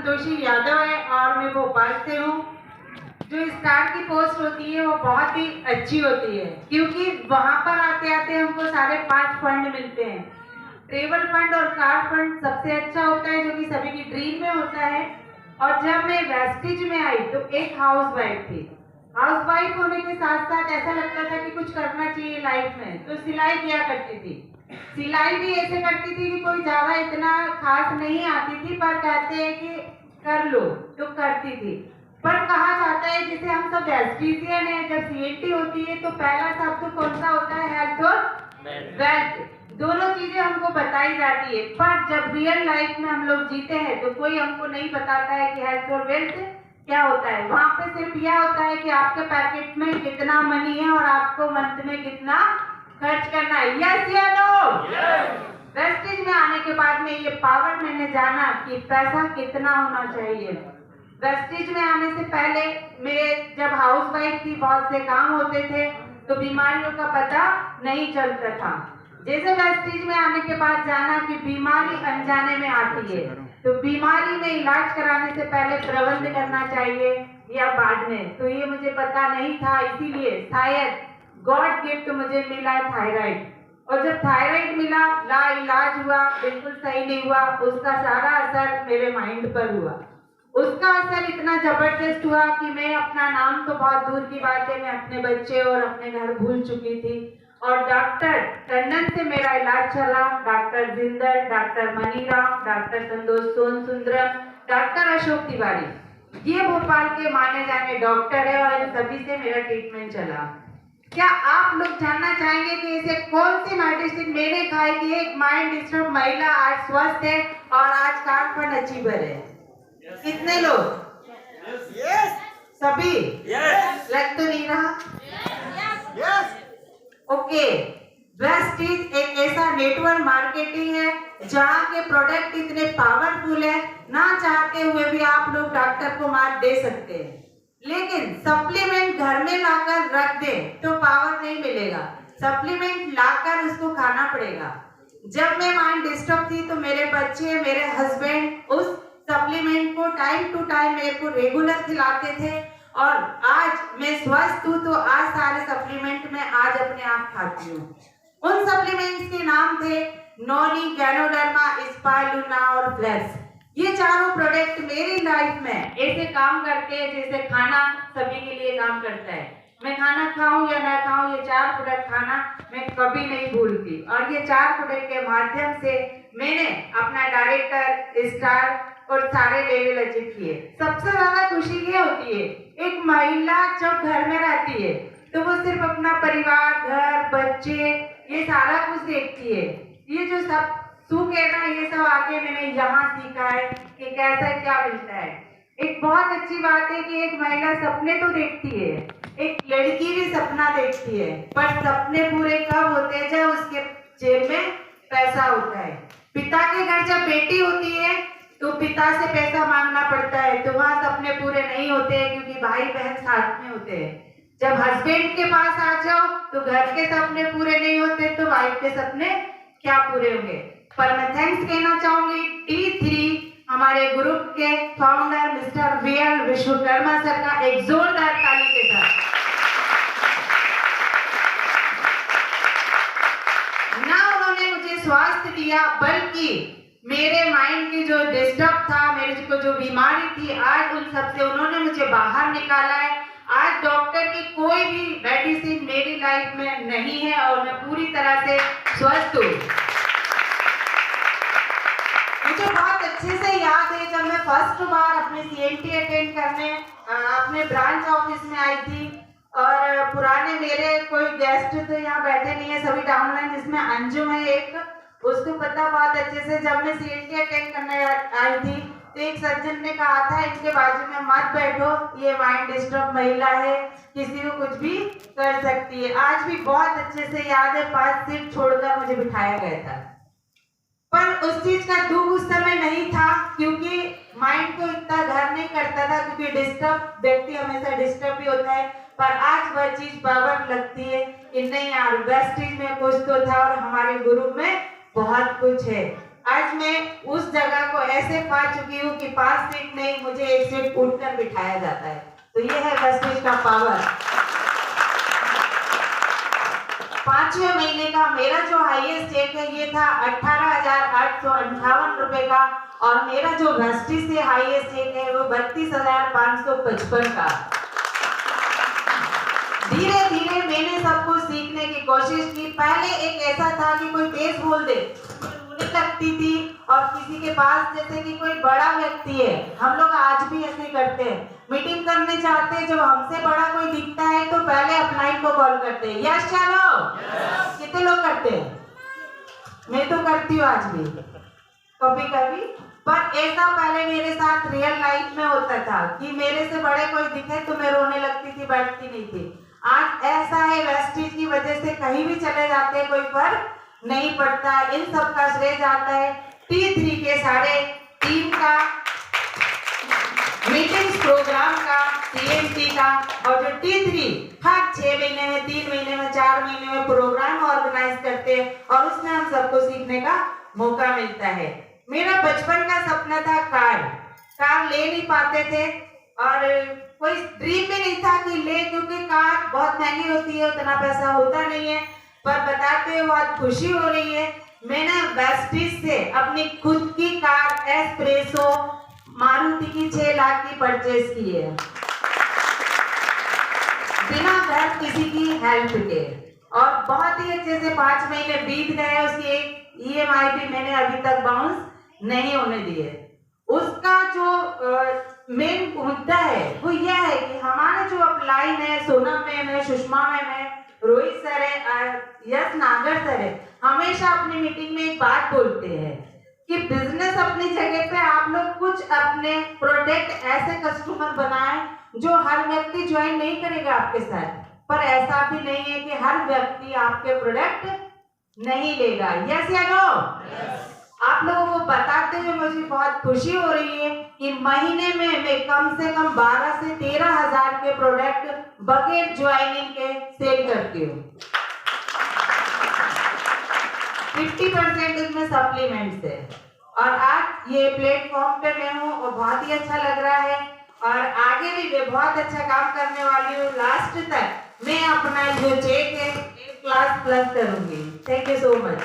संतोषी यादव है और मैं भोपाल से हूँ। जो स्टार की पोस्ट होती है वो बहुत ही अच्छी होती है, क्योंकि वहाँ पर आते आते हमको सारे 5 फंड मिलते हैं। ट्रेवल फंड और कार फंड सबसे अच्छा होता है, जो कि सभी की ड्रीम में होता है। और जब मैं वेस्टिज में आई तो एक हाउस वाइफ थी। हाउस वाइफ होने के साथ साथ ऐसा लगता था कि कुछ करना चाहिए लाइफ में, तो सिलाई किया करती थी। सिलाई भी ऐसे करती थी कि कोई ज्यादा इतना खास नहीं आती थी, पर कहते हैं कि कर लो तो करती थी। पर कहा जाता है जैसे हम सब एस्ट्रीशियन है, जब सीएनटी होती है तो पहला शब्द कौन सा होता है? हेल्थ और वेल्थ। दोनों चीजें हमको बताई जाती है, पर जब रियल लाइफ में हम लोग जीते हैं तो कोई हमको नहीं बताता है कि हेल्थ और वेल्थ क्या होता है। वहां पे सिर्फ यह होता है कि आपके पैकेट में कितना मनी है और आपको मंथ में कितना खर्च करना है। यस या नो? वेस्टेज में आने के बाद में ये पावर मैंने जाना कि पैसा कितना होना चाहिए। वेस्टेज में आने से पहले मेरे जब हाउस वाइफ थी, बहुत से काम होते थे तो बीमारियों का पता नहीं चलता था। जैसे वेस्टेज में आने के बाद जाना कि बीमारी अनजाने में आती है, तो बीमारी में इलाज कराने से पहले प्रबंध करना चाहिए या बाद में, तो ये मुझे पता नहीं था। इसीलिए शायद गॉड गिफ्ट मुझे मिला थायराइड। और जब थायराइड मिला, ला इलाज हुआ, बिल्कुल सही नहीं हुआ, उसका सारा असर मेरे माइंड पर हुआ। उसका असर इतना जबरदस्त हुआ कि मैं अपना नाम तो बहुत दूर की बात है, मैं अपने बच्चे और अपने घर भूल चुकी थी। और डॉक्टर टंडन से मेरा इलाज चला, doctor Jindal, doctor Maniram, doctor Santosh Son Sundaram, doctor Ashok Tiwari, ये भोपाल के माने जाने डॉक्टर है और इन सभी से मेरा ट्रीटमेंट चला। क्या आप लोग जानना चाहेंगे कि ऐसे कौन सी मेडिसिन मैंने खाई कि एक माइंड डिस्टर्ब महिला आज स्वस्थ है और आज कार फंड अचीवर है? कितने लोग? Yes. सभी? Yes. लग तो नहीं रहा? Yes. ओके। वेस्टिज एक ऐसा नेटवर्क मार्केटिंग है जहाँ के प्रोडक्ट इतने पावरफुल है, ना चाहते हुए भी आप लोग डॉक्टर को मात दे सकते हैं। लेकिन सप्लीमेंट घर में लाकर रख दे तो पावर नहीं मिलेगा, सप्लीमेंट लाकर उसको खाना पड़ेगा। जब मैं माइंड डिस्टर्ब थी तो मेरे बच्चे, मेरे हस्बैंड उस सप्लीमेंट को टाइम टू टाइम मेरे को रेगुलर खिलाते थे और आज मैं स्वस्थ हूँ। तो आज सारे सप्लीमेंट मैं आज अपने आप खाती हूँ। उन सप्लीमेंट्स के नाम थे नॉनी, गैनोडर्मा, स्पाइरुलिना और फ्लेक्स। ये चारों प्रोडक्ट मेरी लाइफ में ऐसे काम करते हैं जैसे खाना सभी के लिए काम करता है। मैं खाना खाऊं या ना खाऊं, ये 4 प्रोडक्ट खाना मैं कभी नहीं भूलती। और ये 4 प्रोडक्ट के माध्यम से मैंने अपना डायरेक्टर, स्टार और सारे लेवल अचीव किए। सबसे ज्यादा खुशी ये होती है, एक महिला जब घर में रहती है तो वो सिर्फ अपना परिवार, घर, बच्चे, ये सारा कुछ देखती है। ये जो सब सुख है ना, ये सब आके मैंने यहाँ सीखा है कि कैसा क्या मिलता है। एक बहुत अच्छी बात है कि एक महिला सपने तो देखती है, एक लड़की भी सपना देखती है, पर सपने पूरे कब होते हैं? जब उसके जेब में पैसा होता है। पिता के घर जब बेटी होती है तो पिता से पैसा मांगना पड़ता है, तो वहाँ सपने पूरे नहीं होते हैं, क्योंकि भाई बहन साथ में होते हैं। जब हस्बैंड के पास आ जाओ तो घर के सपने पूरे नहीं होते, तो वाइफ के सपने क्या पूरे होंगे। पर मैं थैंक्स कहना चाहूंगी T3 हमारे ग्रुप के founder mister VL Vishwakarma sir का, एक जोरदार ताली के साथ। ना उन्होंने मुझे स्वास्थ्य दिया, बल्कि मेरे माइंड की जो डिस्टर्ब था, मेरे को जो बीमारी थी, आज उन सब से उन्होंने मुझे बाहर निकाला है। आज डॉक्टर की कोई भी मेडिसिन मेरी लाइफ में नहीं है और मैं पूरी तरह से स्वस्थ हूँ। मुझे बहुत अच्छे से याद है जब मैं फर्स्ट बार अपने CNT अटेंड करने अपने ब्रांच ऑफिस में आई थी, और पुराने मेरे कोई गेस्ट तो यहाँ बैठे नहीं है, सभी डाउनलाइन, जिसमें अंजुम है एक, उसको पता बहुत अच्छे से। जब मैं CNT अटेंड करने आई थी तो एक सज्जन ने कहा था, इनके बाजू में मत बैठो, ये माइंड डिस्टर्ब महिला है, किसी को कुछ भी कर सकती है। आज भी बहुत अच्छे से याद है, 5 सीट छोड़कर मुझे बिठाया गया था, पर उस चीज का दुख उस समय नहीं था, क्योंकि माइंड को इतना घर नहीं करता था, क्योंकि डिस्टर्ब व्यक्ति हमेशा डिस्टर्ब ही होता है। पर आज वह चीज पावर लगती है कि नहीं यार, वेस्टेज में कुछ तो था और हमारे ग्रुप में बहुत कुछ है। आज मैं उस जगह को ऐसे पा चुकी हूँ कि 5 सीट नहीं, मुझे 1 सीट उठकर बिठाया जाता है। तो ये है वेस्टिज का पावर। 5वें महीने का मेरा जो हाईएस्ट चेक है ये था 18,858 रुपए का, और मेरा जो वेस्टिज से हाईएस्ट चेक है वो 32,555 का। धीरे धीरे मैंने सब कुछ सीखने की कोशिश की। पहले एक ऐसा था कि कोई तेज बोल दे रोने लगती थी, और किसी के पास जैसे कि कोई बड़ा व्यक्ति है, हम लोग आज भी ऐसे करते हैं, मीटिंग करने चाहते हैं, जब हमसे बड़ा कोई दिखता है तो पहले अपलाइन को कॉल करते हैं। यस चलो, कितने लोग करते हैं? मैं तो करती हूँ आज भी कभी कभी। पर ऐसा पहले मेरे साथ रियल लाइफ में होता था कि मेरे से बड़े कोई दिखे तो मैं रोने लगती थी, बैठती नहीं थी। आज ऐसा है, वेस्टिज की वजह से कहीं भी चले जाते हैं, कोई फर्क नहीं पड़ता। इन सब का श्रेय जाता है T3 के सारे टीम का, मीटिंग्स प्रोग्राम का, TMT का। और जो T3 हर 6 महीने में, 3 महीने में, 4 महीने में प्रोग्राम ऑर्गेनाइज करते हैं, और उसमें हम सबको सीखने का मौका मिलता है। मेरा बचपन का सपना था कार ले नहीं पाते थे, और कोई ड्रीम भी नहीं था कि ले, क्योंकि कार बहुत महंगी होती है, उतना पैसा होता नहीं है। पर बताते हुए बहुत खुशी हो रही है, मैंने वेस्टिज से अपनी खुद की कार एस्प्रेसो मारुति की 6 लाख की परचेज की है, बिना घर किसी की हेल्प के। और बहुत ही अच्छे से 5 महीने बीत गए, उसकी एक EMI भी मैंने अभी तक बाउंस नहीं होने दी है। उसका जो मेन मुद्दा है वो यह है कि हमारे जो अपलाइन है, सोनम मैम है, सुषमा मैम है, रोहित सर है, यस नागर सर है, हमेशा अपनी मीटिंग में एक बात बोलते हैं कि बिजनेस अपनी जगह पे, आप लोग कुछ अपने प्रोडक्ट ऐसे कस्टमर बनाएं जो हर व्यक्ति ज्वाइन नहीं करेगा आपके साथ, पर ऐसा भी नहीं है कि हर व्यक्ति आपके प्रोडक्ट नहीं लेगा। यस या नो? आप लोगों को बताते हुए मुझे बहुत खुशी हो रही है कि महीने में मैं कम से कम 12 से 13 हजार के प्रोडक्ट बगैर ज्वाइनिंग के सेल करती हूँ। 50% इसमें सप्लीमेंट्स है, और आज ये प्लेटफॉर्म पे मैं हूँ और बहुत ही अच्छा लग रहा है, और आगे भी मैं बहुत अच्छा काम करने वाली हूँ। लास्ट तक मैं अपना जो चेक है A+ करूंगी। Thank you so much.